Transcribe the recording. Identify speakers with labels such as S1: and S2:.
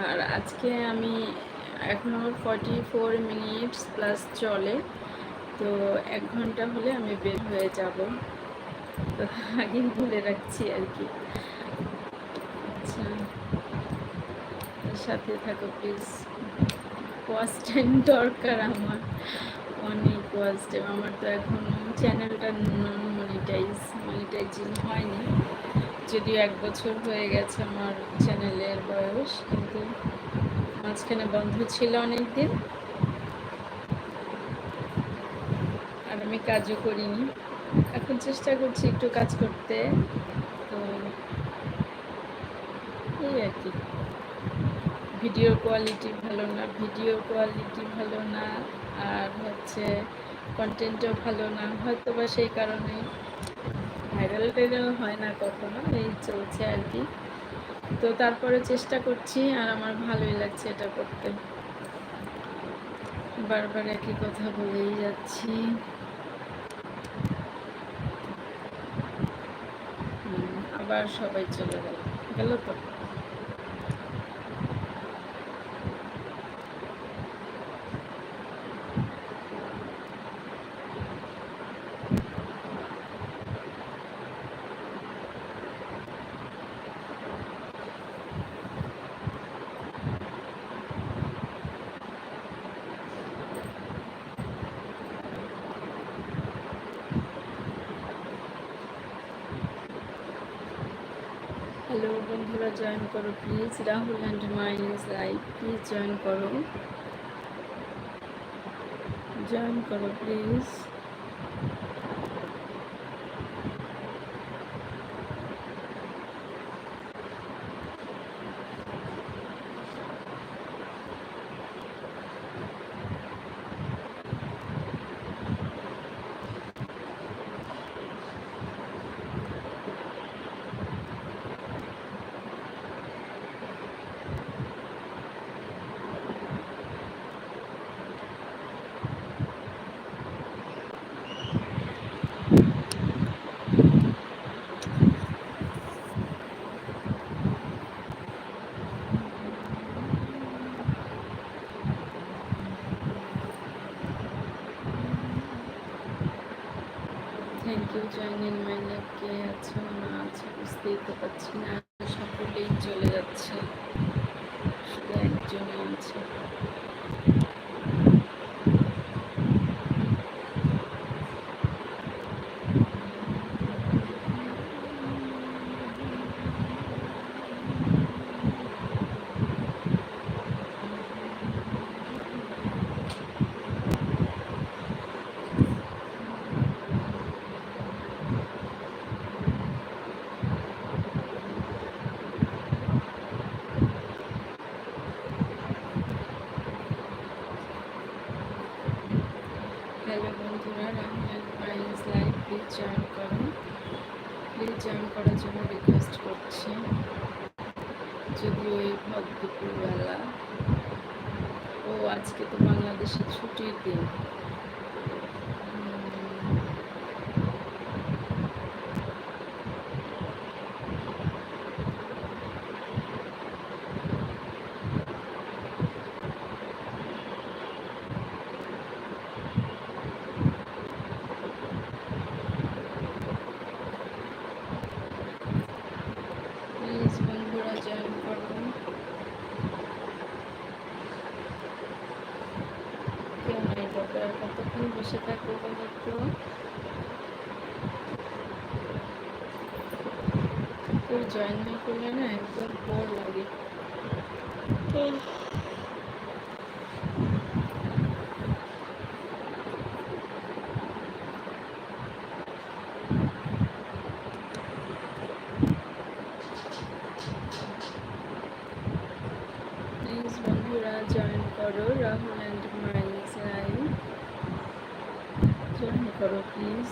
S1: আর আজকে আমি এখন আমার 44 মিনিটস প্লাস চলে, তো 1 ঘন্টা হলে আমি বের হয়ে যাব, তো আগেই বলে রাখছি আর কি। আচ্ছা, সাথে থাকো প্লিজ। ওয়াচ টাইম দরকার আমার, অনেক ওয়াচ টাইম। আমার তো এখনও চ্যানেলটা নন মনিটাইজিং হয়নি, যদিও 1 বছর হয়ে গেছে আমার চ্যানেলের বয়স, কিন্তু মাঝখানে বন্ধ ছিল অনেক দিন, আর আমি কাজও করিনি। এখন চেষ্টা করছি একটু কাজ করতে, তো এই আর কি। ভিডিওর কোয়ালিটি ভালো না, আর হচ্ছে কন্টেন্টও ভালো না, হয়তো বা সেই কারণে ভাইরাল টাইরাল হয় না কখনো, এই চলছে আর কি। তো তারপরে চেষ্টা করছি, আর আমার ভালোই লাগছে এটা করতে। বারবার একই কথা বলেই যাচ্ছি। আবার সবাই চলে গেল তো। হ্যালো বন্ধুরা, জয়েন করো please. Rahul and minus live, please join করো please. Thank you joining my live. কে আছো না আছো বুঝতেই তো পারছি না, সকলেই চলে যাচ্ছে, শুধু একজনই আছে। হ্যালো বন্ধুরা, Rahul minus live, please join করার জন্য রিকোয়েস্ট করছি। যদিও এই ভর দুপুরবেলা, ও আজকে তো বাংলাদেশে ছুটির দিন। প্লিজ বন্ধুরা জয়েন করো, কেউ নাই বাবা, আর কতক্ষণ বসে থাকবো বলো তো। কেউ জয়েন না করলে না একদম বোর লাগে। প্লিজ বন্ধুরা জয়েন করো, Rahul and minus live join করো প্লিজ।